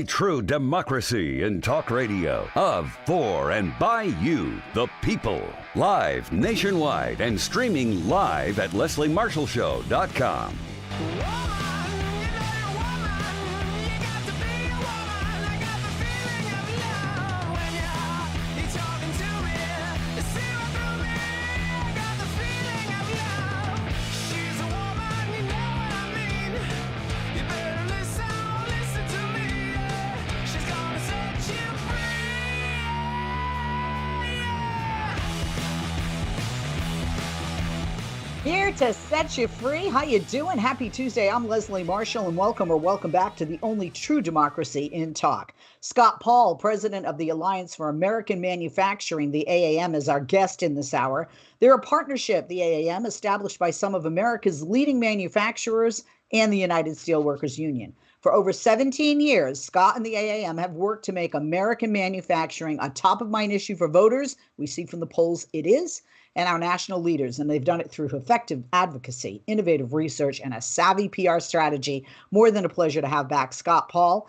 True democracy in talk radio of, for, and by you, the people. Live nationwide and streaming live at lesliemarshallshow.com. Here to set you free. How you doing? Happy Tuesday. I'm Leslie Marshall, and welcome back to the only true democracy in talk. Scott Paul, president of the Alliance for American Manufacturing, the AAM, is our guest in this hour. They're a partnership, the AAM, established by some of America's leading manufacturers and the United Steelworkers Union. For over 17 years, Scott and the AAM have worked to make American manufacturing a top-of-mind issue for voters. We see from the polls it is, and our national leaders, and they've done it through effective advocacy, innovative research, and a savvy PR strategy. More than a pleasure to have back Scott Paul,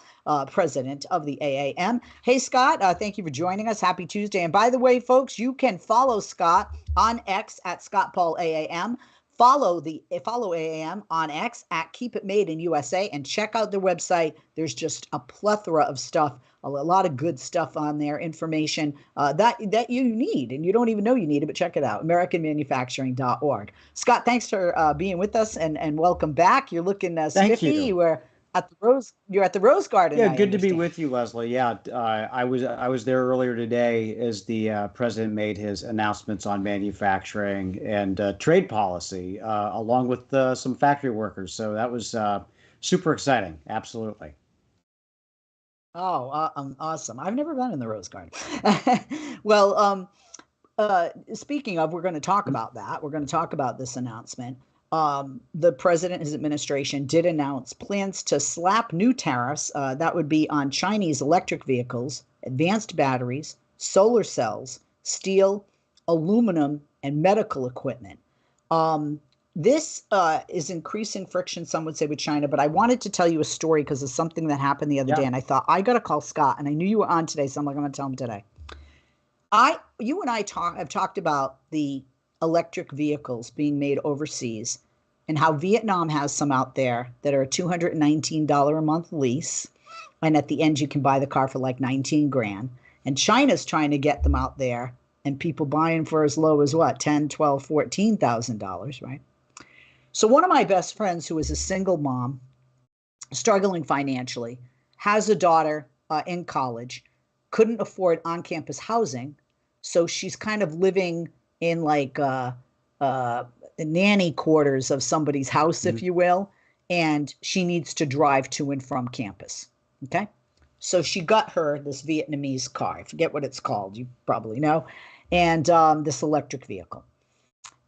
president of the AAM. Hey, Scott, thank you for joining us. Happy Tuesday. And by the way, folks, you can follow Scott on X at Scott Paul AAM. Follow AAM on X at Keep It Made in USA, and check out their website. There's just a plethora of stuff, a lot of good stuff on there, information that you need, and you don't even know you need it, but check it out, americanmanufacturing.org. Scott, thanks for being with us, and welcome back. You're looking spiffy. You were at the Rose Garden. Yeah, good to be with you, Leslie. Yeah, I was there earlier today as the president made his announcements on manufacturing and trade policy, along with some factory workers. So that was super exciting. Absolutely. Oh, awesome. I've never been in the Rose Garden. Well, speaking of, we're going to talk about that. We're going to talk about this announcement. The president, his administration, did announce plans to slap new tariffs. That would be on Chinese electric vehicles, advanced batteries, solar cells, steel, aluminum, and medical equipment. This is increasing friction, some would say, with China, but I wanted to tell you a story because of something that happened the other day, and I thought, I got to call Scott, and I knew you were on today, so I'm going to tell him today. You and I have talked about the electric vehicles being made overseas and how Vietnam has some out there that are a $219 a month lease, and at the end you can buy the car for like 19 grand, and China's trying to get them out there, and people buying for as low as what, 10, 12, $14,000, right? So one of my best friends, who is a single mom, struggling financially, has a daughter in college, couldn't afford on-campus housing, so she's kind of living in like the nanny quarters of somebody's house, if you will, and she needs to drive to and from campus, okay? So she got her this Vietnamese car. I forget what it's called. You probably know. And this electric vehicle.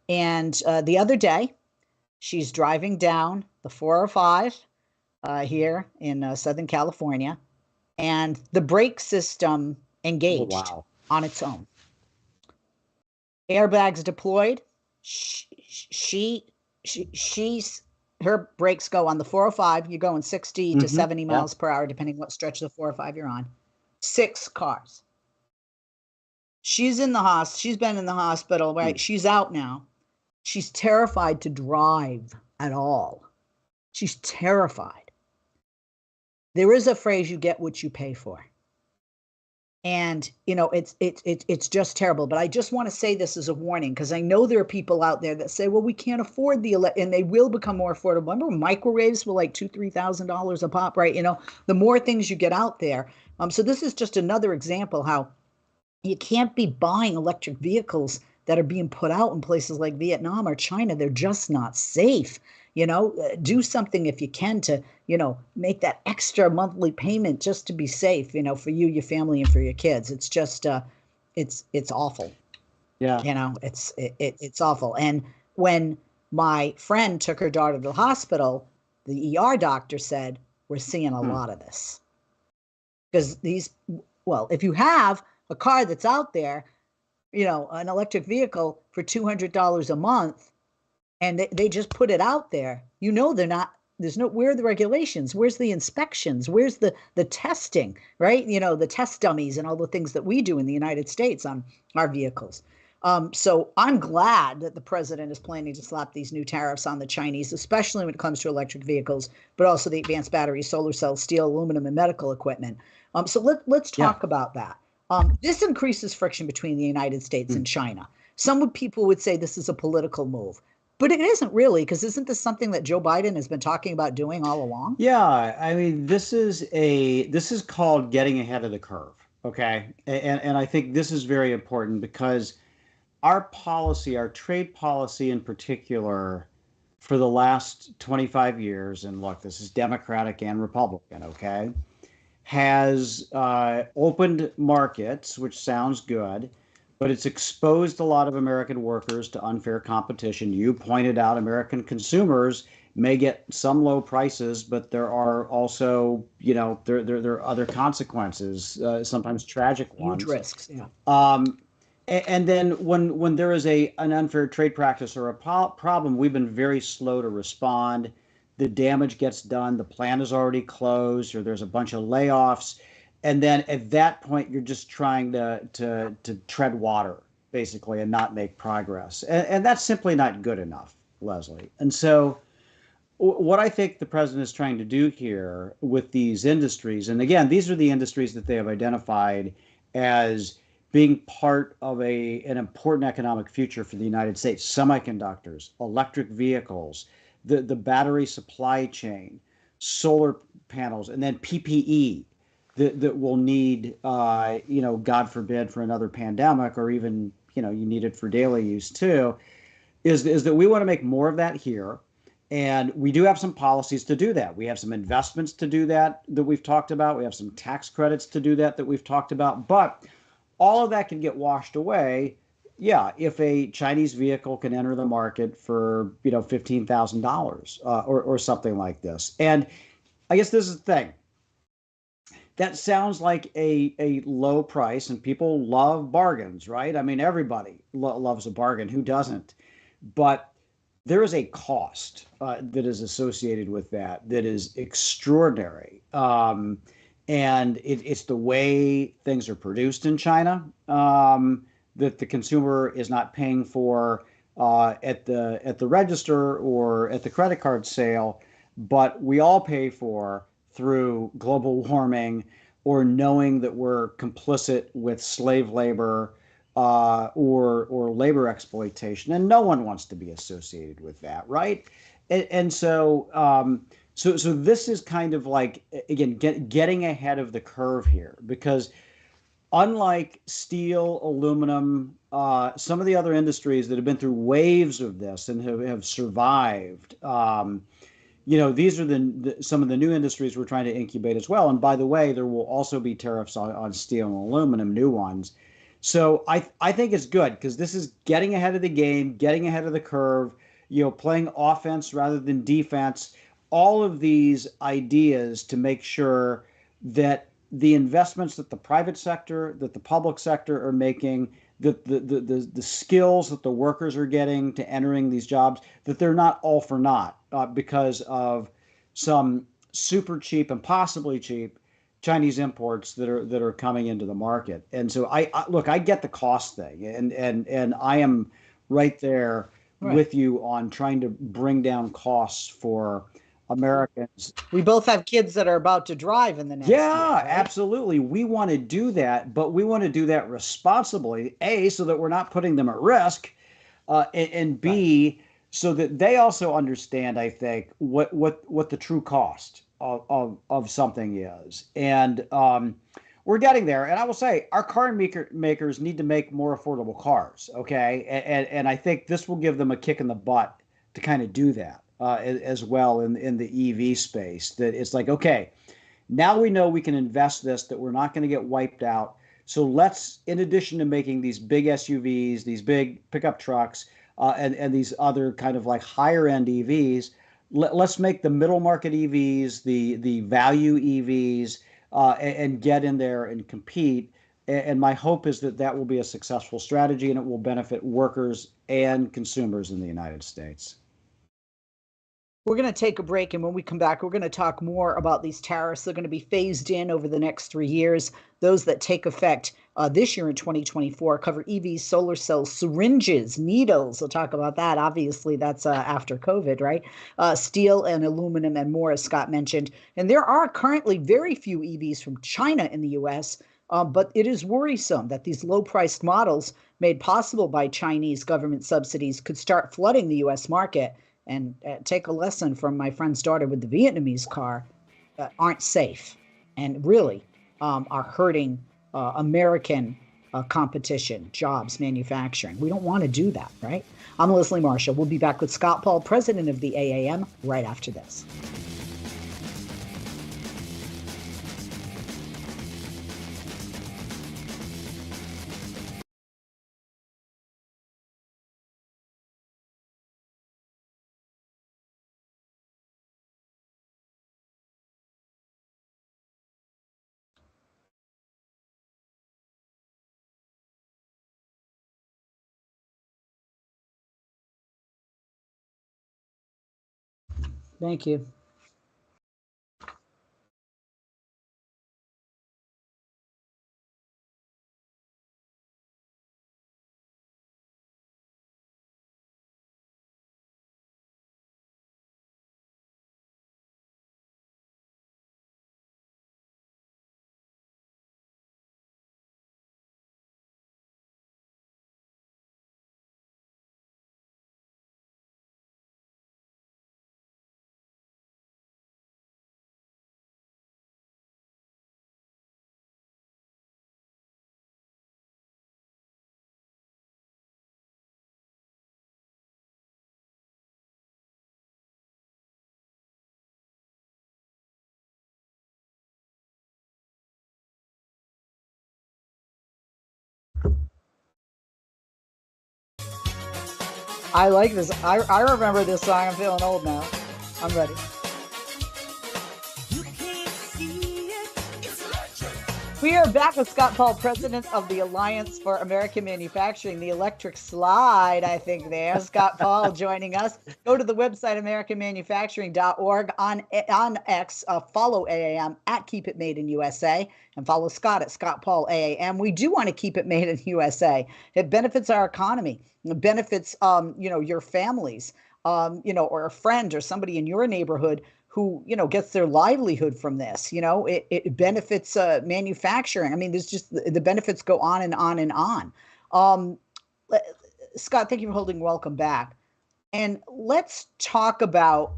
And the other day, she's driving down the 405 here in Southern California, and the brake system engaged on its own. Airbags deployed. Her brakes go on the 405. You're going 60 to 70 miles per hour, depending what stretch of the 405 you're on. 6 cars. She's in the hospital. She's been in the hospital, right? She's out now. She's terrified to drive at all. She's terrified. There is a phrase, you get what you pay for. And, you know, it's just terrible. But I just want to say this as a warning, because I know there are people out there that say, well, we can't afford and they will become more affordable. Remember, microwaves were like $2,000, $3,000 a pop, right? You know, the more things you get out there. So this is just another example how you can't be buying electric vehicles that are being put out in places like Vietnam or China. They're just not safe. You know, do something if you can to, you know, make that extra monthly payment just to be safe, you know, for you, your family, and for your kids. It's just, it's awful. Yeah. You know, it's awful. And when my friend took her daughter to the hospital, the ER doctor said, we're seeing a lot of this. Because if you have a car that's out there, you know, an electric vehicle for $200 a month, and they just put it out there, you know, they're not where are the regulations? Where's the inspections? Where's the testing, right? The test dummies and all the things that we do in the United States on our vehicles. So I'm glad that the president is planning to slap these new tariffs on the Chinese, especially when it comes to electric vehicles, but also the advanced batteries, solar cells, steel, aluminum, and medical equipment. So let's talk about that. This increases friction between the United States and China. People would say this is a political move, but it isn't really, because isn't this something that Joe Biden has been talking about doing all along? Yeah, I mean, this is called getting ahead of the curve. Okay, and I think this is very important because our policy, our trade policy in particular, for the last 25 years, and look, this is Democratic and Republican, okay, has opened markets, which sounds good, but it's exposed a lot of American workers to unfair competition. You pointed out American consumers may get some low prices, but there are also, there are other consequences, sometimes tragic ones. Huge risks, yeah. And then when there is an unfair trade practice or a problem, we've been very slow to respond. The damage gets done, the plant is already closed, or there's a bunch of layoffs. And then at that point, you're just trying to tread water, basically, and not make progress. And that's simply not good enough, Leslie. And so what I think the president is trying to do here with these industries, and again, these are the industries that they have identified as being part of an important economic future for the United States: semiconductors, electric vehicles, the battery supply chain, solar panels, and then PPE that will need, God forbid, for another pandemic, or even, you need it for daily use too, is that we want to make more of that here. And we do have some policies to do that. We have some investments to do that we've talked about. We have some tax credits to do that we've talked about. But all of that can get washed away, if a Chinese vehicle can enter the market for, $15,000 or something like this. And I guess this is the thing. That sounds like a low price, and people love bargains, right? I mean, everybody loves a bargain. Who doesn't? But there is a cost that is associated with that is extraordinary. And it's the way things are produced in China that the consumer is not paying for at the register or at the credit card sale, but we all pay for through global warming, or knowing that we're complicit with slave labor or labor exploitation, and no one wants to be associated with that, right? And so this is kind of like, again, getting ahead of the curve here, because unlike steel, aluminum, some of the other industries that have been through waves of this and have survived, these are some of the new industries we're trying to incubate as well. And by the way, there will also be tariffs on steel and aluminum, new ones. So I think it's good, because this is getting ahead of the game, getting ahead of the curve, playing offense rather than defense. All of these ideas to make sure that the investments that the private sector, that the public sector are making, that the skills that the workers are getting to entering these jobs, that they're not all for naught because of some super cheap and possibly cheap Chinese imports that are coming into the market. And so I get the cost thing, and I am right there with you on trying to bring down costs for Americans. We both have kids that are about to drive in the next year, right? Absolutely. We want to do that, but we want to do that responsibly, A, so that we're not putting them at risk, and B, so that they also understand, I think, what the true cost of something is. And we're getting there. And I will say, our car makers need to make more affordable cars, okay? And I think this will give them a kick in the butt to kind of do that. As well in the EV space, that it's like, okay, now we know we can invest this, that we're not going to get wiped out. So let's, in addition to making these big SUVs, these big pickup trucks, and these other kind of like higher end EVs, let's make the middle market EVs, the value EVs, and get in there and compete. And my hope is that will be a successful strategy, and it will benefit workers and consumers in the United States. We're going to take a break, and when we come back, we're going to talk more about these tariffs. They're going to be phased in over the next 3 years. Those that take effect this year in 2024 cover EVs, solar cells, syringes, needles. We'll talk about that. Obviously, that's after COVID, right? Steel and aluminum and more, as Scott mentioned. And there are currently very few EVs from China in the U.S., but it is worrisome that these low-priced models made possible by Chinese government subsidies could start flooding the U.S. market. And take a lesson from my friend's daughter with the Vietnamese car, aren't safe and really are hurting American competition, jobs, manufacturing. We don't want to do that, right? I'm Leslie Marshall. We'll be back with Scott Paul, president of the AAM, right after this. Thank you. I like this. I remember this song. I'm feeling old now. I'm ready. We are back with Scott Paul, president of the Alliance for American Manufacturing, the electric slide, I think there. Scott Paul joining us. Go to the website, americanmanufacturing.org. On X, follow AAM at Keep It Made in USA, and follow Scott at Scott Paul AAM. We do want to keep it made in USA. It benefits our economy. It benefits, your families, or a friend or somebody in your neighborhood who, gets their livelihood from this. It benefits manufacturing. I mean, there's just the benefits go on and on and on. Scott, thank you for holding. Welcome back. And let's talk about,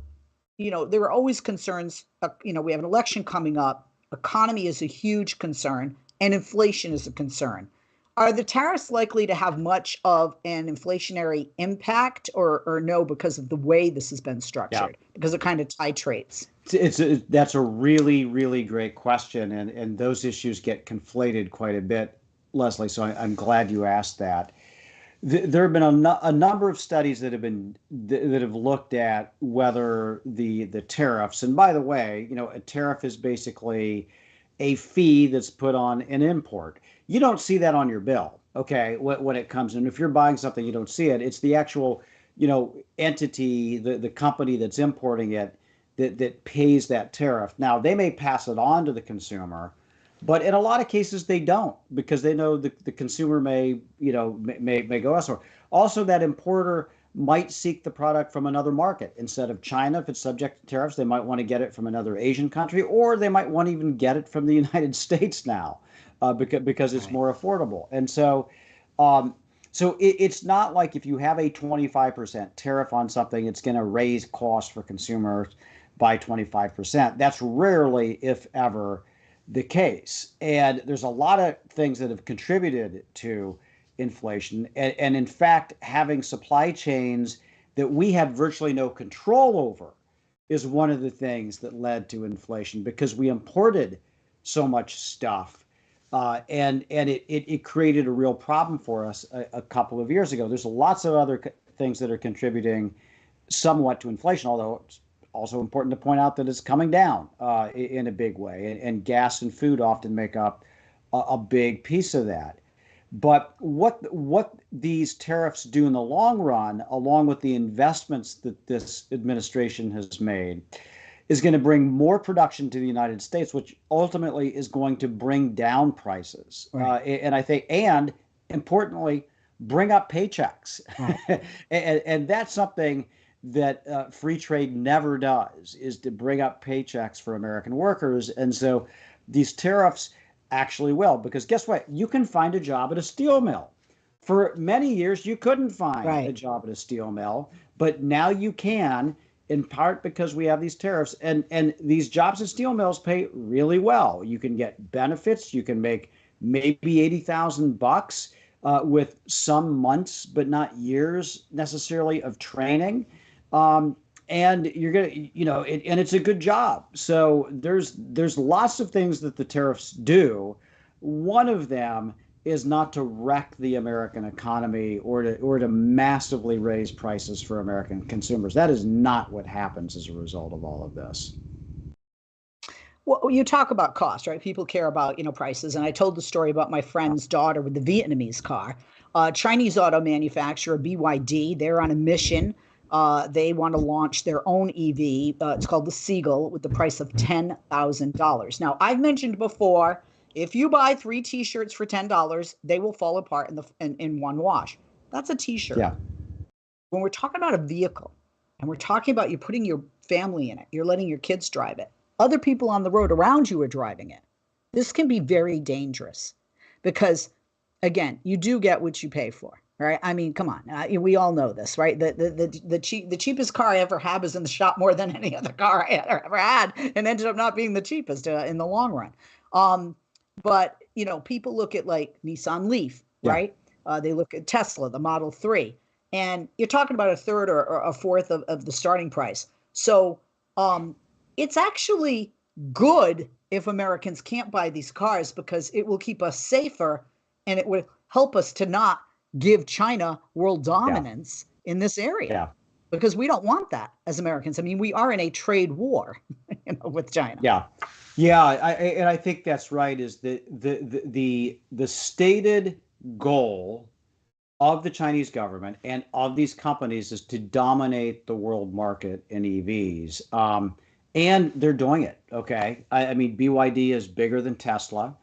there are always concerns. We have an election coming up. Economy is a huge concern, and inflation is a concern. Are the tariffs likely to have much of an inflationary impact or no, because of the way this has been structured, because it kind of titrates? That's a really, really great question. And those issues get conflated quite a bit, Leslie. So I'm glad you asked that. There have been a number of studies that have looked at whether the tariffs, and by the way, a tariff is basically a fee that's put on an import. You don't see that on your bill, okay, when it comes in. If you're buying something, you don't see it. It's the actual, entity, the company that's importing it that pays that tariff. Now, they may pass it on to the consumer, but in a lot of cases they don't, because they know the consumer may go elsewhere. Also, that importer might seek the product from another market instead of China. If it's subject to tariffs, they might want to get it from another Asian country, or they might want to even get it from the United States now, because it's more affordable. And so, it's not like if you have a 25% tariff on something, it's going to raise costs for consumers by 25%. That's rarely, if ever, the case. And there's a lot of things that have contributed to inflation. And in fact, having supply chains that we have virtually no control over is one of the things that led to inflation, because we imported so much stuff. And it created a real problem for us a couple of years ago. There's lots of other things that are contributing somewhat to inflation, although it's also important to point out that it's coming down in a big way. And gas and food often make up a big piece of that. But what these tariffs do in the long run, along with the investments that this administration has made, is going to bring more production to the United States, which ultimately is going to bring down prices. Right. And I think, and importantly, bring up paychecks. Right. And that's something that free trade never does, is to bring up paychecks for American workers. And so these tariffs actually will, because guess what? You can find a job at a steel mill. For many years, you couldn't find a Right. job at a steel mill, but now you can, in part because we have these tariffs. And these jobs at steel mills pay really well. You can get benefits. You can make maybe 80,000 bucks with some months, but not years necessarily of training. And you're gonna, and it's a good job. So there's lots of things that the tariffs do. One of them is not to wreck the American economy or to massively raise prices for American consumers. That is not what happens as a result of all of this. Well, you talk about cost, right? People care about, prices. And I told the story about my friend's daughter with the Vietnamese car. Chinese auto manufacturer BYD, they're on a mission. They want to launch their own EV. It's called the Seagull with the price of $10,000. Now, I've mentioned before, if you buy 3 T-shirts for $10, they will fall apart in one wash. That's a T-shirt. Yeah. When we're talking about a vehicle and we're talking about you putting your family in it, you're letting your kids drive it, other people on the road around you are driving it. This can be very dangerous because, again, you do get what you pay for, right? I mean, come on, we all know this, right? The cheapest car I ever had was in the shop more than any other car I ever had, and ended up not being the cheapest in the long run. But people look at like Nissan Leaf, right? They look at Tesla, the Model 3, and you're talking about a third or a fourth of the starting price. So it's actually good if Americans can't buy these cars because it will keep us safer and it will help us to not give China world dominance in this area because we don't want that as Americans. I mean, we are in a trade war with China. And I think that's right. Is the stated goal of the Chinese government and of these companies is to dominate the world market in EVs. And they're doing it. Okay. I mean, BYD is bigger than Tesla.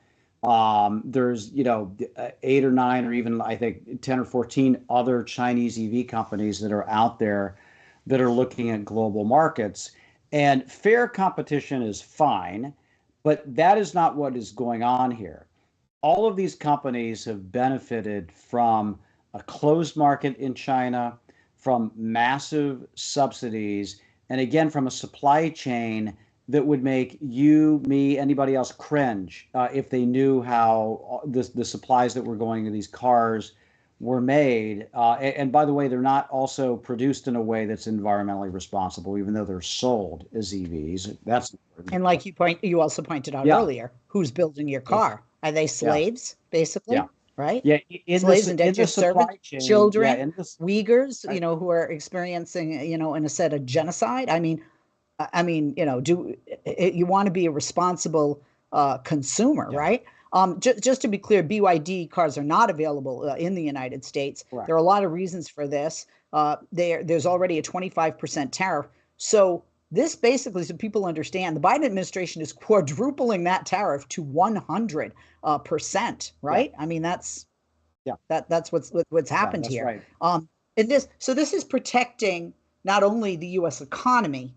There's, 8 or 9 or even I think 10 or 14 other Chinese EV companies that are out there that are looking at global markets. And fair competition is fine, but that is not what is going on here. All of these companies have benefited from a closed market in China, from massive subsidies, and again, from a supply chain that would make you, me, anybody else cringe if they knew how the supplies that were going to these cars were made. And by the way, they're not also produced in a way that's environmentally responsible, even though they're sold as EVs. That's important. And like you also pointed out earlier, who's building your car? Are they slaves, basically? Right? Yeah, slaves, indentured servants, children, Uyghurs, right, who are experiencing, in a set of genocide. I mean, you want to be a responsible consumer, right? Just to be clear, BYD cars are not available in the United States. Right. There are a lot of reasons for this. There's already a 25% tariff. So this basically, so people understand, the Biden administration is quadrupling that tariff to 100%, right? I mean, that's what's happened here. Right. And this is protecting not only the U.S. economy,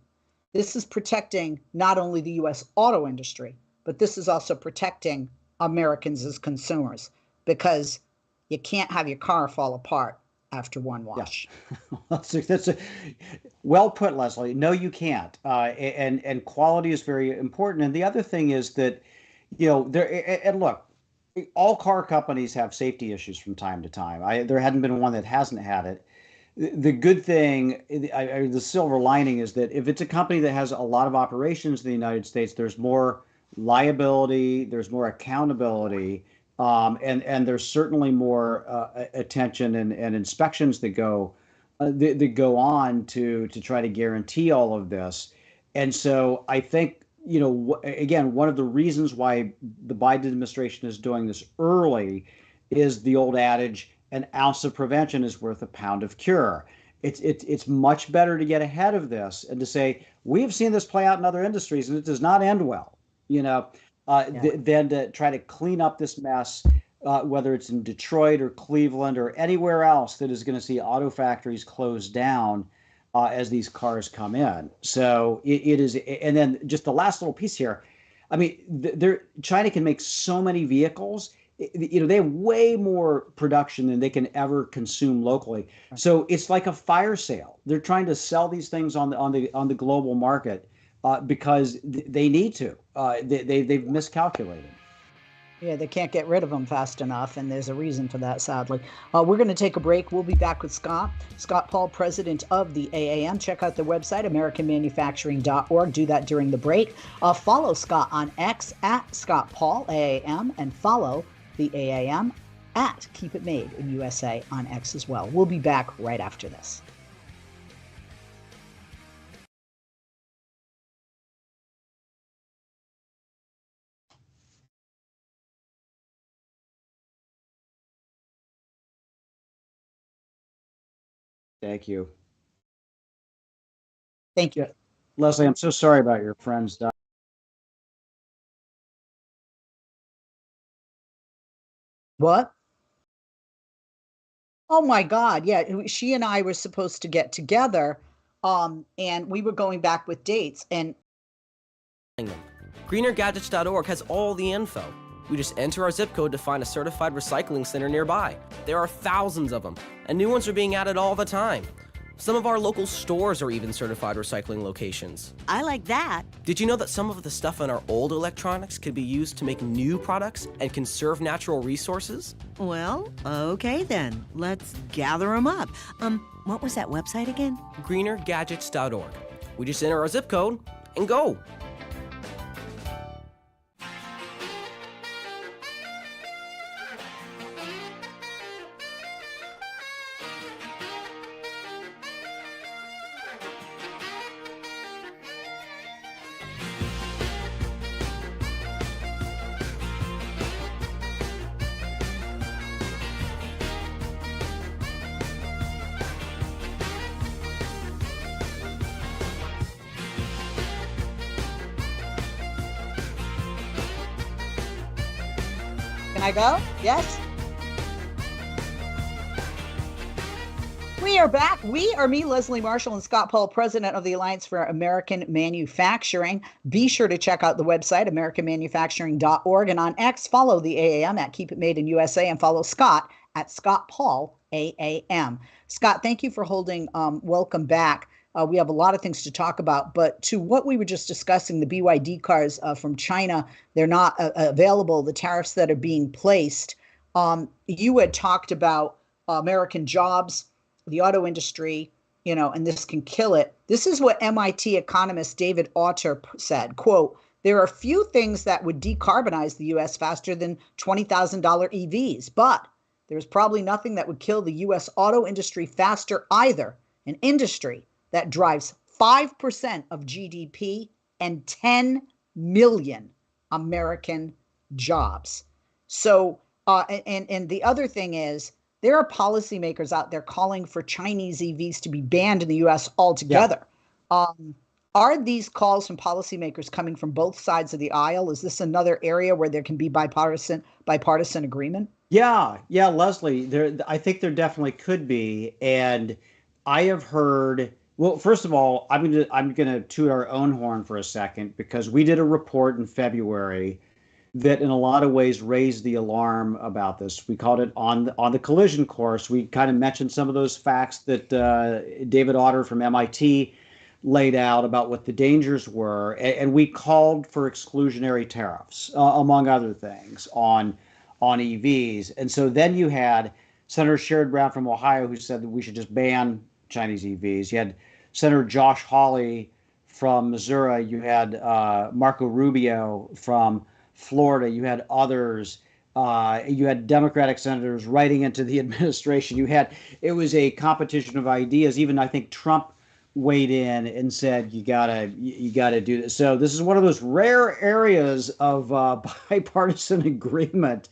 this is protecting not only the U.S. auto industry, but this is also protecting Americans as consumers because you can't have your car fall apart after one wash. That's well put, Leslie. No, you can't. And quality is very important. And the other thing is that, and look, all car companies have safety issues from time to time. There hadn't been one that hasn't had it. The good thing, the silver lining is that if it's a company that has a lot of operations in the United States, there's more liability, there's more accountability, and there's certainly more attention and inspections that go on to try to guarantee all of this. And so I think, again, one of the reasons why the Biden administration is doing this early is the old adage, an ounce of prevention is worth a pound of cure. It's much better to get ahead of this and to say, we have seen this play out in other industries and it does not end well, than to try to clean up this mess, whether it's in Detroit or Cleveland or anywhere else that is going to see auto factories close down as these cars come in. So it is, and then just the last little piece here. I mean, China can make so many vehicles. They have way more production than they can ever consume locally. So it's like a fire sale. They're trying to sell these things on the global market because they need to. They've miscalculated. Yeah, they can't get rid of them fast enough, and there's a reason for that, sadly. We're going to take a break. We'll be back with Scott Paul, president of the AAM. Check out their website, americanmanufacturing.org. Do that during the break. Follow Scott on X at Scott Paul, AAM, and follow the AAM at Keep It Made in USA on X as well. We'll be back right after this. Thank you. Thank you. Leslie, I'm so sorry about your friend's death. What? Oh my God. Yeah. She and I were supposed to get together. And we were going back with dates and greenergadgets.org has all the info. We just enter our zip code to find a certified recycling center nearby. There are thousands of them, and new ones are being added all the time. Some of our local stores are even certified recycling locations. I like that. Did you know that some of the stuff in our old electronics could be used to make new products and conserve natural resources? Well, okay then. Let's gather them up. What was that website again? greenergadgets.org. We just enter our zip code and go. Can I go? Yes. We are back. We are me, Leslie Marshall, and Scott Paul, president of the Alliance for American Manufacturing. Be sure to check out the website, americanmanufacturing.org, and on X, follow the AAM at Keep It Made in USA, and follow Scott at Scott Paul AAM. Scott, thank you for holding. Welcome back. We have a lot of things to talk about, but to what we were just discussing, the BYD cars from China, they're not available, the tariffs that are being placed. You had talked about American jobs, the auto industry, and this can kill it. This is what MIT economist David Autor said, quote, "There are few things that would decarbonize the U.S. faster than $20,000 EVs, but there's probably nothing that would kill the U.S. auto industry faster either, an industry that drives 5% of GDP and 10 million American jobs." So, and the other thing is, there are policymakers out there calling for Chinese EVs to be banned in the U.S. altogether. Yeah. Are these calls from policymakers coming from both sides of the aisle? Is this another area where there can be bipartisan agreement? Yeah, Leslie, I think there definitely could be. And I have heard, well, first of all, I'm gonna toot our own horn for a second, because we did a report in February that in a lot of ways raised the alarm about this. We called it on the collision course. We kind of mentioned some of those facts that David Autor from MIT laid out about what the dangers were, and we called for exclusionary tariffs, among other things, on EVs. And so then you had Senator Sherrod Brown from Ohio, who said that we should just ban Chinese EVs. You had Senator Josh Hawley from Missouri. You had Marco Rubio from Florida. You had others. You had Democratic senators writing into the administration. It was a competition of ideas. Even I think Trump weighed in and said you gotta do this. So this is one of those rare areas of bipartisan agreement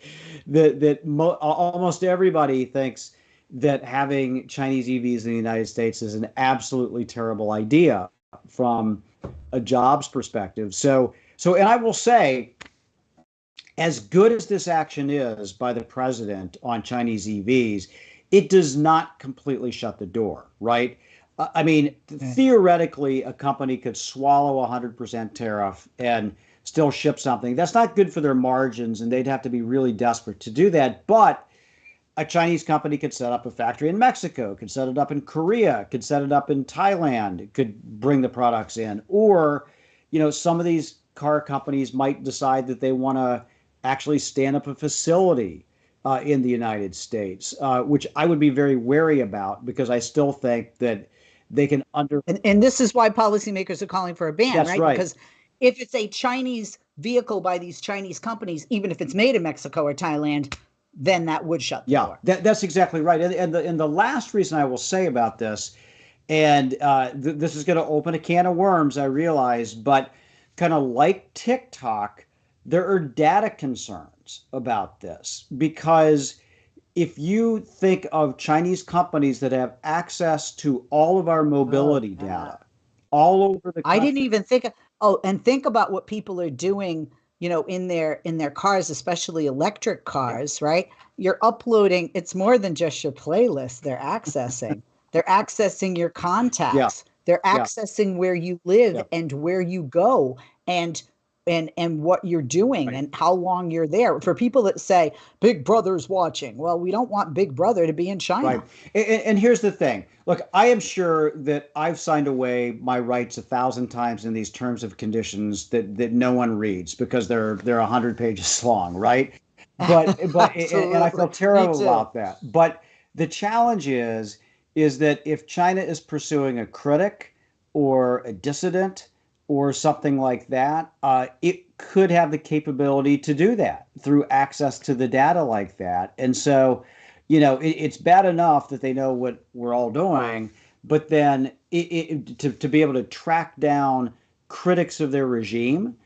that almost everybody thinks that having Chinese EVs in the United States is an absolutely terrible idea from a jobs perspective. And I will say, as good as this action is by the president on Chinese EVs, it does not completely shut the door, right? I mean, theoretically, a company could swallow 100% tariff and still ship something. That's not good for their margins, and they'd have to be really desperate to do that. But a Chinese company could set up a factory in Mexico, could set it up in Korea, could set it up in Thailand, could bring the products in. Or, some of these car companies might decide that they want to actually stand up a facility in the United States, which I would be very wary about, because I still think that they can and this is why policymakers are calling for a ban, That's right? Because if it's a Chinese vehicle by these Chinese companies, even if it's made in Mexico or Thailand, then that would shut the door. That's exactly right. And the last reason I will say about this, and this is going to open a can of worms, I realize, but kind of like TikTok, there are data concerns about this, because if you think of Chinese companies that have access to all of our mobility data all over the country. I didn't even think and think about what people are doing, in their cars, especially electric cars, right? You're uploading, it's more than just your playlist they're accessing. They're accessing your contacts. They're accessing where you live and where you go and what you're doing and how long you're there. For people that say Big Brother's watching, well, we don't want Big Brother to be in China. Right. And here's the thing. Look, I am sure that I've signed away my rights 1,000 times in these terms of conditions that no one reads, because they're 100 pages long, right? But and I feel terrible about that. But the challenge is that if China is pursuing a critic or a dissident or something like that, it could have the capability to do that through access to the data like that. And so, it's bad enough that they know what we're all doing, but then to be able to track down critics of their regime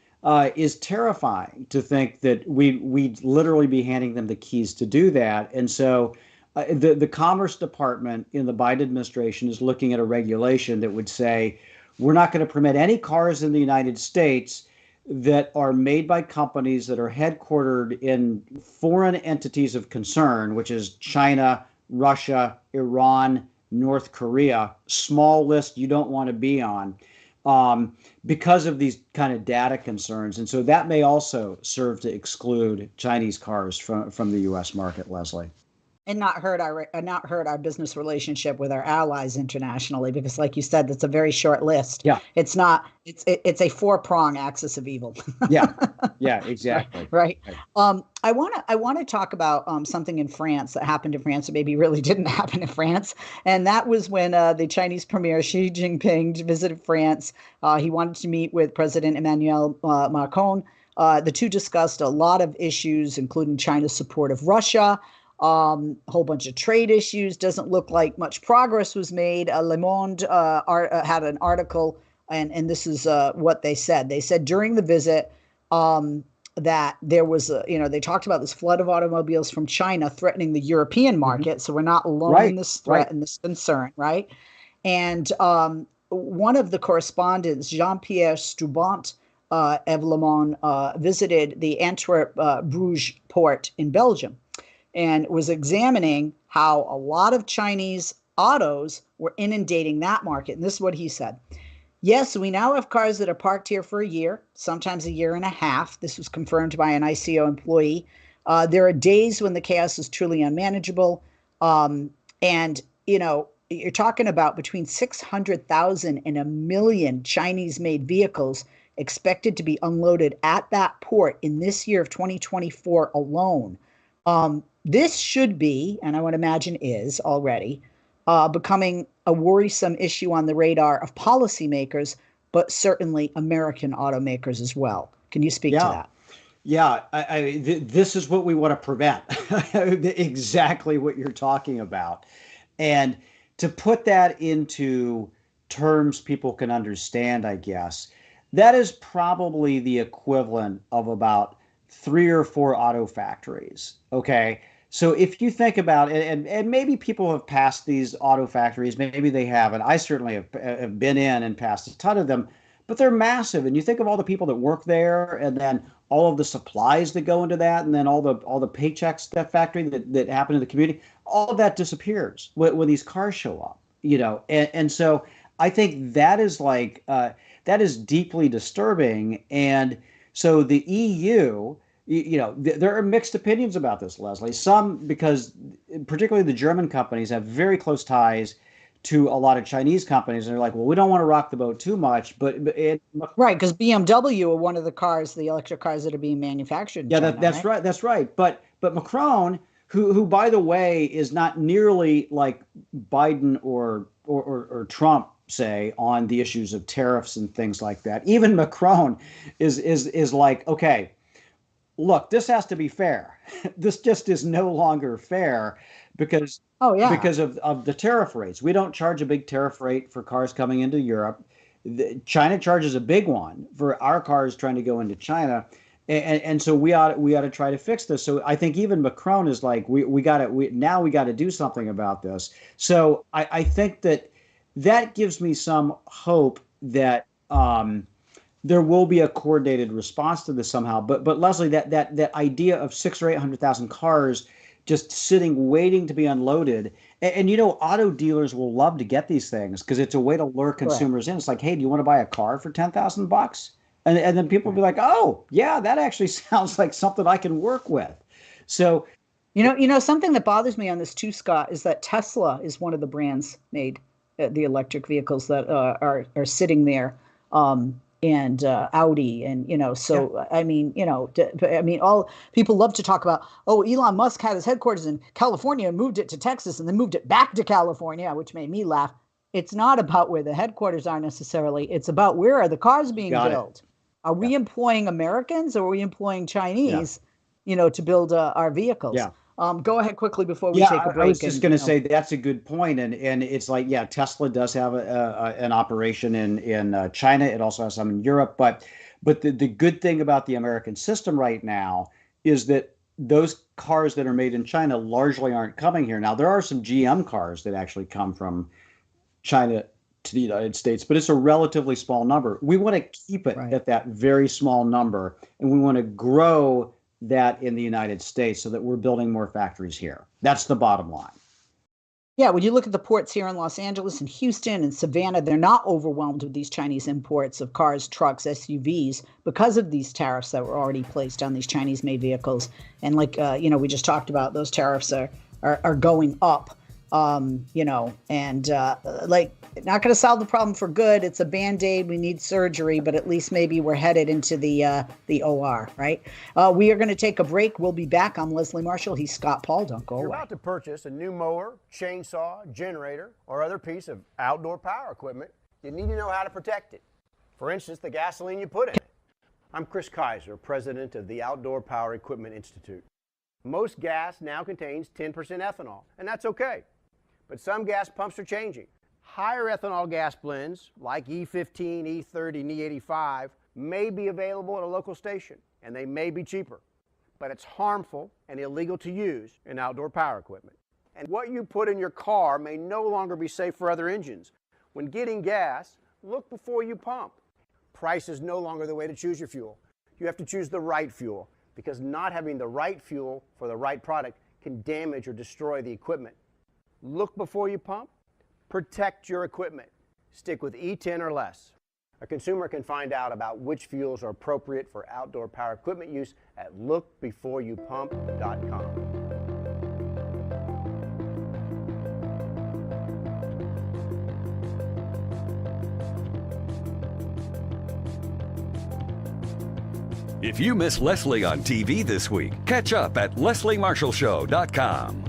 is terrifying, to think that we'd literally be handing them the keys to do that. And so the Commerce Department in the Biden administration is looking at a regulation that would say, we're not going to permit any cars in the United States that are made by companies that are headquartered in foreign entities of concern, which is China, Russia, Iran, North Korea. Small list you don't want to be on, because of these kind of data concerns. And so that may also serve to exclude Chinese cars from the U.S. market, Leslie. And not hurt our business relationship with our allies internationally, because, like you said, that's a very short list. Yeah, it's not. It's a 4-prong axis of evil. yeah, exactly. Right. I want to talk about something in France that happened in France, or maybe really didn't happen in France, and that was when the Chinese Premier Xi Jinping visited France. He wanted to meet with President Emmanuel Macron. The two discussed a lot of issues, including China's support of Russia. Whole bunch of trade issues. Doesn't look like much progress was made. Le Monde had an article, and this is what they said. They said during the visit that there was, they talked about this flood of automobiles from China threatening the European market. So we're not alone in this threat and this concern, right? And one of the correspondents, Jean-Pierre Stubant, of Le Monde, visited the Antwerp-Bruges port in Belgium, and was examining how a lot of Chinese autos were inundating that market. And this is what he said. Yes, we now have cars that are parked here for a year, sometimes a year and a half. This was confirmed by an ICO employee. There are days when the chaos is truly unmanageable. And, you're talking about between 600,000 and 1 million Chinese-made vehicles expected to be unloaded at that port in this year of 2024 alone. This should be, and I would imagine is already, becoming a worrisome issue on the radar of policymakers, but certainly American automakers as well. Can you speak to that? Yeah, this is what we want to prevent. Exactly what you're talking about. And to put that into terms people can understand, I guess, that is probably the equivalent of about 3 or 4 auto factories. Okay. So if you think about it, and maybe people have passed these auto factories, maybe they haven't. I certainly have been in and passed a ton of them, but they're massive. And you think of all the people that work there, and then all of the supplies that go into that, and then all the paychecks that factory that happen in the community, all of that disappears when these cars show up, and so I think that is that is deeply disturbing. And so the EU, there are mixed opinions about this, Leslie. Some, because particularly the German companies have very close ties to a lot of Chinese companies, and they're like, well, we don't want to rock the boat too much, right, because BMW are one of the electric cars that are being manufactured in China, that's right. That's right. But Macron, who by the way is not nearly like Biden or Trump, say, on the issues of tariffs and things like that. Even Macron is like, okay, look, this has to be fair. This just is no longer fair because because of the tariff rates. We don't charge a big tariff rate for cars coming into Europe. China charges a big one for our cars trying to go into China. And so we ought to try to fix this. So I think even Macron is like, we got to do something about this. So I think that gives me some hope that there will be a coordinated response to this somehow. But Leslie, that idea of 600,000 or 800,000 cars just sitting waiting to be unloaded, and auto dealers will love to get these things because it's a way to lure consumers in. It's like, hey, do you want to buy a car for $10,000? And then people will be like, oh yeah, that actually sounds like something I can work with. So something that bothers me on this too, Scott, is that Tesla is one of the brands made the electric vehicles that are sitting there, and Audi, and all people love to talk about. Oh, Elon Musk had his headquarters in California and moved it to Texas, and then moved it back to California, which made me laugh. It's not about where the headquarters are necessarily. It's about where are the cars being built. Are we employing Americans, or are we employing Chinese, to build our vehicles? Yeah. Go ahead quickly before we take a break. I was just going to say that's a good point, and it's like, Tesla does have an operation in China. It also has some in Europe, but the good thing about the American system right now is that those cars that are made in China largely aren't coming here. Now there are some GM cars that actually come from China to the United States, but it's a relatively small number. We want to keep it at that very small number, and we want to grow that in the United States so that we're building more factories here. That's the bottom line. Yeah, when you look at the ports here in Los Angeles and Houston and Savannah, they're not overwhelmed with these Chinese imports of cars, trucks, SUVs because of these tariffs that were already placed on these Chinese-made vehicles. And we just talked about, those tariffs are going up. Not going to solve the problem for good. It's a Band-Aid. We need surgery, but at least maybe we're headed into the OR, right? We are going to take a break. We'll be back. I'm Leslie Marshall. He's Scott Paul. Don't go away. You're about to purchase a new mower, chainsaw, generator, or other piece of outdoor power equipment. You need to know how to protect it. For instance, the gasoline you put in it. I'm Chris Kaiser, president of the Outdoor Power Equipment Institute. Most gas now contains 10% ethanol, and that's okay. But some gas pumps are changing. Higher ethanol gas blends, like E15, E30, and E85, may be available at a local station, and they may be cheaper. But it's harmful and illegal to use in outdoor power equipment. And what you put in your car may no longer be safe for other engines. When getting gas, look before you pump. Price is no longer the way to choose your fuel. You have to choose the right fuel, because not having the right fuel for the right product can damage or destroy the equipment. Look before you pump. Protect your equipment. Stick with E10 or less. A consumer can find out about which fuels are appropriate for outdoor power equipment use at lookbeforeyoupump.com. If you miss Leslie on TV this week, catch up at lesliemarshallshow.com.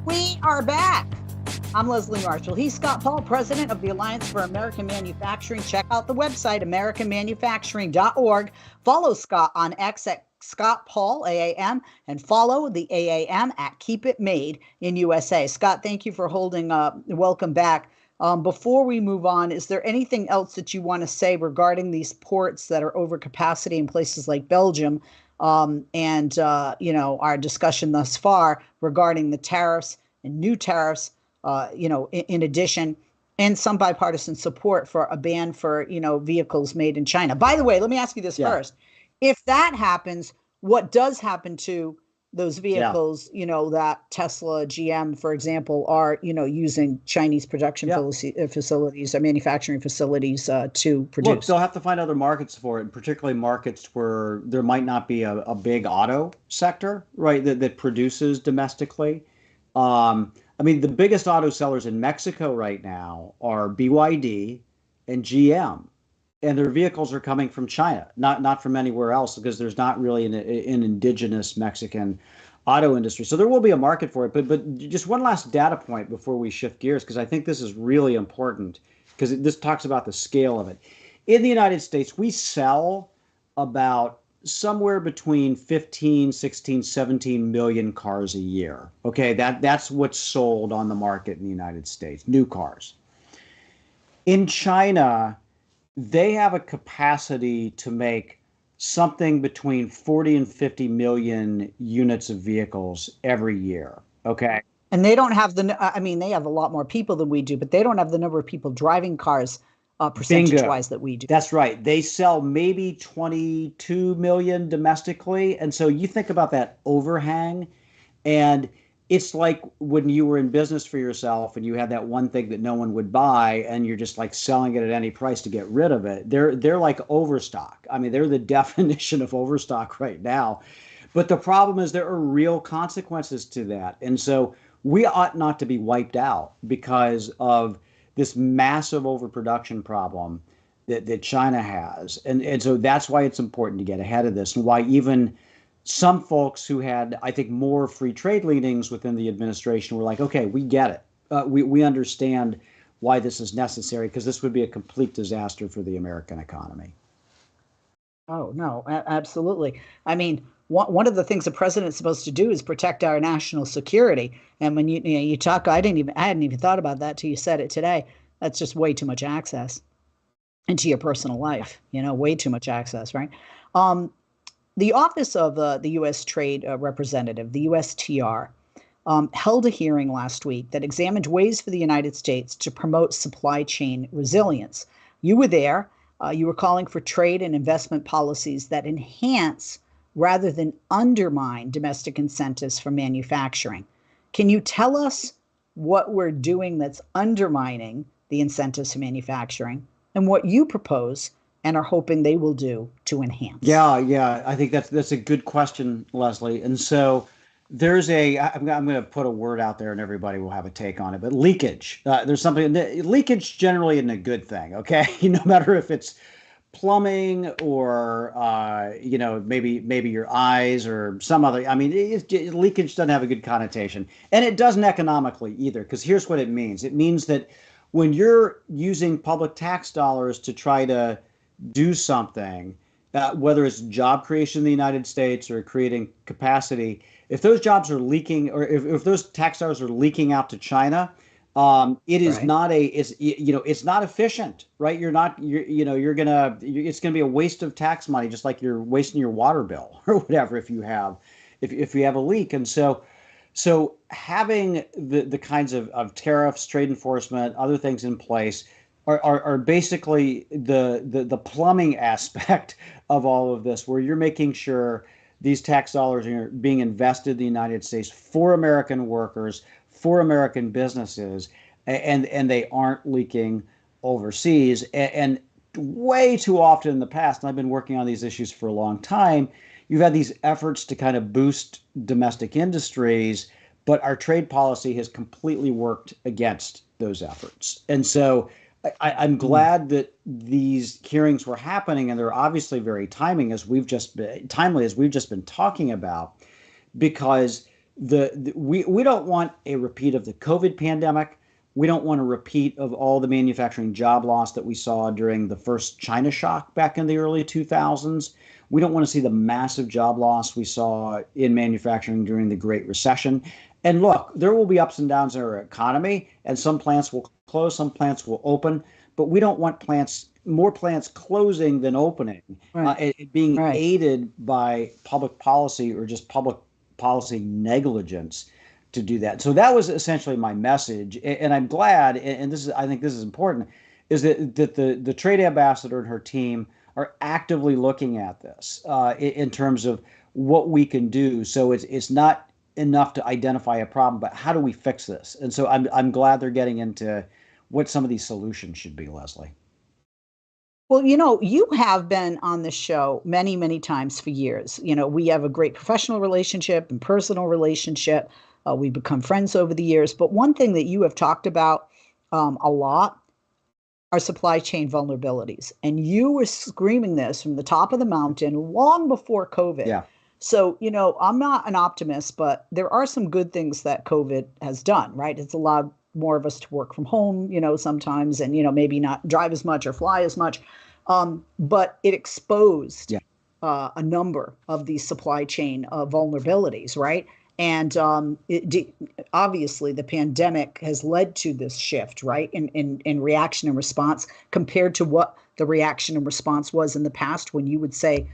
We are back. I'm Leslie Marshall. He's Scott Paul, president of the Alliance for American Manufacturing. Check out the website, americanmanufacturing.org. Follow Scott on X at Scott Paul, AAM, and follow the AAM at Keep It Made in USA. Scott, thank you for holding up. Welcome back. Before we move on, is there anything else that you want to say regarding these ports that are over capacity in places like Belgium? And our discussion thus far regarding the tariffs and new tariffs, in addition, and some bipartisan support for a ban for, vehicles made in China. By the way, let me ask you this first. If that happens, what does happen to those vehicles, that Tesla, GM, for example, are, using Chinese production facilities or manufacturing facilities to produce? Look, they'll have to find other markets for it, and particularly markets where there might not be a big auto sector, right, that produces domestically. The biggest auto sellers in Mexico right now are BYD and GM. And their vehicles are coming from China, not from anywhere else, because there's not really an indigenous Mexican auto industry. So there will be a market for it. But just one last data point before we shift gears, because I think this is really important, because this talks about the scale of it. In the United States, we sell about somewhere between 15, 16, 17 million cars a year. Okay, that's what's sold on the market in the United States, new cars. In China, they have a capacity to make something between 40 and 50 million units of vehicles every year. Okay. And they don't have they have a lot more people than we do, but they don't have the number of people driving cars percentage-wise that we do. That's right. They sell maybe 22 million domestically. And so you think about that overhang, and it's like when you were in business for yourself and you had that one thing that no one would buy and you're just like selling it at any price to get rid of it. They're like overstock. I mean, they're the definition of overstock right now. But the problem is there are real consequences to that. And so we ought not to be wiped out because of this massive overproduction problem that China has. And so that's why it's important to get ahead of this, and why even some folks who had, I think, more free trade leanings within the administration were like, okay, we get it. We understand why this is necessary, because this would be a complete disaster for the American economy. Oh, no, absolutely. I mean, one of the things the president's supposed to do is protect our national security. And when you talk, I hadn't even thought about that till you said it today. That's just way too much access into your personal life, way too much access, right? The Office of the U.S. Trade Representative, the USTR, held a hearing last week that examined ways for the United States to promote supply chain resilience. You were there. You were calling for trade and investment policies that enhance rather than undermine domestic incentives for manufacturing. Can you tell us what we're doing that's undermining the incentives for manufacturing, and what you propose and are hoping they will do to enhance? Yeah. I think that's a good question, Leslie. And so I'm going to put a word out there and everybody will have a take on it, but leakage. Leakage generally isn't a good thing, okay? No matter if it's plumbing or, maybe your eyes or some other, leakage doesn't have a good connotation. And it doesn't economically either, because here's what it means. It means that when you're using public tax dollars to try to do something, whether it's job creation in the United States or creating capacity, if those jobs are leaking, or if those tax dollars are leaking out to China, it is not it's not efficient, right? It's going to be a waste of tax money, just like you're wasting your water bill or whatever if you have a leak. And so having the kinds of tariffs, trade enforcement, other things in place are basically the plumbing aspect of all of this, where you're making sure these tax dollars are being invested in the United States for American workers, for American businesses, and they aren't leaking overseas. And way too often in the past, and I've been working on these issues for a long time, you've had these efforts to kind of boost domestic industries, but our trade policy has completely worked against those efforts. And so I'm glad that these hearings were happening, and they're obviously very timely, as we've just been talking about, because we don't want a repeat of the COVID pandemic. We don't want a repeat of all the manufacturing job loss that we saw during the first China shock back in the early 2000s. We don't want to see the massive job loss we saw in manufacturing during the Great Recession. And look, there will be ups and downs in our economy, and some plants will close, some plants will open, but we don't want more plants closing than opening, it being aided by public policy or just public policy negligence to do that. So that was essentially my message, and I'm glad, and I think this is important, is that the trade ambassador and her team are actively looking at this in terms of what we can do. So it's not enough to identify a problem, but how do we fix this? And so I'm glad they're getting into what some of these solutions should be, Leslie. Well, you have been on this show many, many times for years. We have a great professional relationship and personal relationship. We've become friends over the years. But one thing that you have talked about a lot are supply chain vulnerabilities. And you were screaming this from the top of the mountain long before COVID. Yeah. So, I'm not an optimist, but there are some good things that COVID has done, right? It's allowed more of us to work from home, sometimes, and, maybe not drive as much or fly as much. But it exposed a number of these supply chain vulnerabilities, right? And obviously the pandemic has led to this shift, right? In reaction and response compared to what the reaction and response was in the past, when you would say,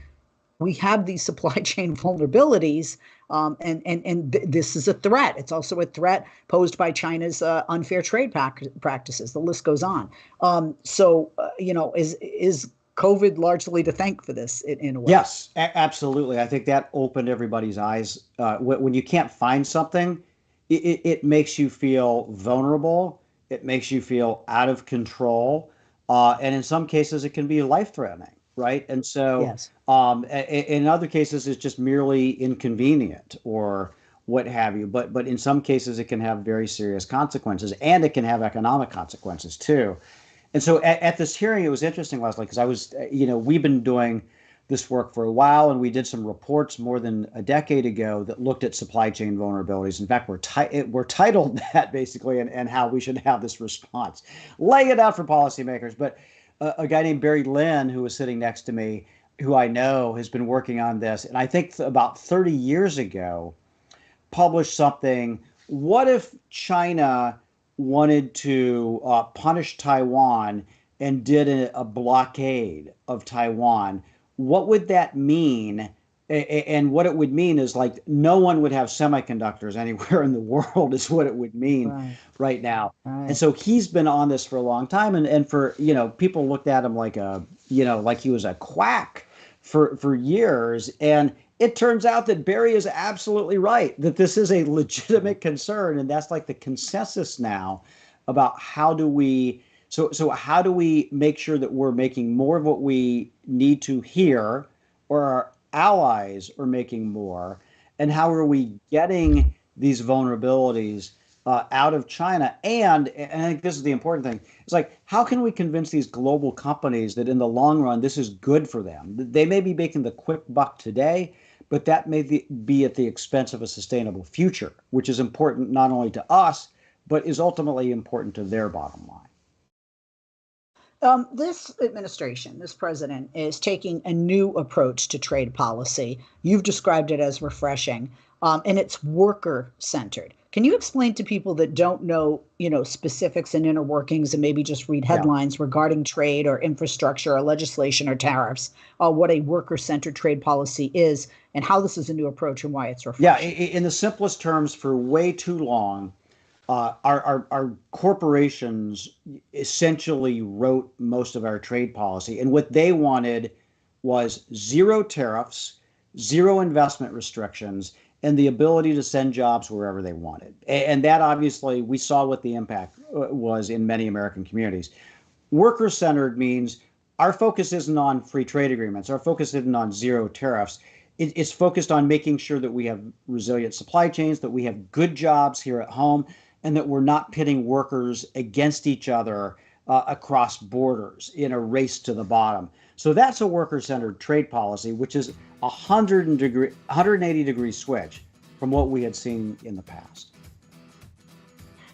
we have these supply chain vulnerabilities, and this is a threat. It's also a threat posed by China's unfair trade practices. The list goes on. Is COVID largely to thank for this in a way? Yes, absolutely. I think that opened everybody's eyes. When you can't find something, it makes you feel vulnerable. It makes you feel out of control. And in some cases, it can be life-threatening. Right. And so yes. In other cases, it's just merely inconvenient or what have you. But in some cases, it can have very serious consequences, and it can have economic consequences, too. And so at this hearing, it was interesting, Leslie, because we've been doing this work for a while, and we did some reports more than a decade ago that looked at supply chain vulnerabilities. In fact, we're titled that basically, and how we should have this response. Lay it out for policymakers. But a guy named Barry Lynn, who was sitting next to me, who I know has been working on this, and I think about 30 years ago, published something. What if China wanted to punish Taiwan and did a blockade of Taiwan? What would that mean? And what it would mean is, like, no one would have semiconductors anywhere in the world is what it would mean right now. Right. And so he's been on this for a long time. And for, people looked at him like like he was a quack for years. And it turns out that Barry is absolutely right, that this is a legitimate concern. And that's like the consensus now about how do we make sure that we're making more of what we need to here, or our allies are making more, and how are we getting these vulnerabilities out of China? And I think this is the important thing. It's like, how can we convince these global companies that in the long run, this is good for them? They may be making the quick buck today, but that may be at the expense of a sustainable future, which is important not only to us, but is ultimately important to their bottom line. This administration, this president, is taking a new approach to trade policy. You've described it as refreshing, and it's worker-centered. Can you explain to people that don't know, specifics and inner workings, and maybe just read headlines regarding trade or infrastructure or legislation or tariffs, what a worker-centered trade policy is, and how this is a new approach and why it's refreshing? Yeah, in the simplest terms, for way too long, our corporations essentially wrote most of our trade policy. And what they wanted was zero tariffs, zero investment restrictions, and the ability to send jobs wherever they wanted. And that, obviously, we saw what the impact was in many American communities. Worker-centered means our focus isn't on free trade agreements. Our focus isn't on zero tariffs. It's focused on making sure that we have resilient supply chains, that we have good jobs here at home, and that we're not pitting workers against each other across borders in a race to the bottom. So that's a worker-centered trade policy, which is a 180-degree switch from what we had seen in the past.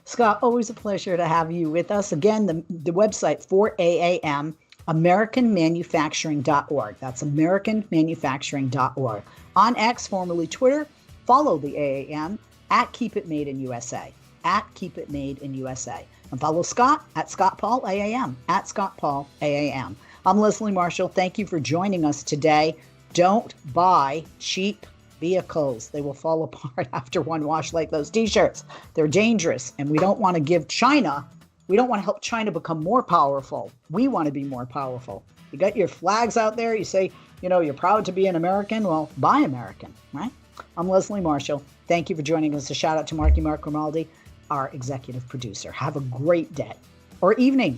Scott, always a pleasure to have you with us. Again, the website for AAM, AmericanManufacturing.org. That's AmericanManufacturing.org. On X, formerly Twitter, follow the AAM at Keep It Made in USA. At Keep It Made in USA. And follow Scott at Scott Paul AAM. At Scott Paul AAM. I'm Leslie Marshall. Thank you for joining us today. Don't buy cheap vehicles. They will fall apart after one wash, like those t-shirts. They're dangerous, and we don't want to give China, we don't want to help China become more powerful. We want to be more powerful. You got your flags out there, you say, you're proud to be an American. Well, buy American, right? I'm Leslie Marshall. Thank you for joining us. A shout out to Mark Grimaldi, our executive producer. Have a great day or evening.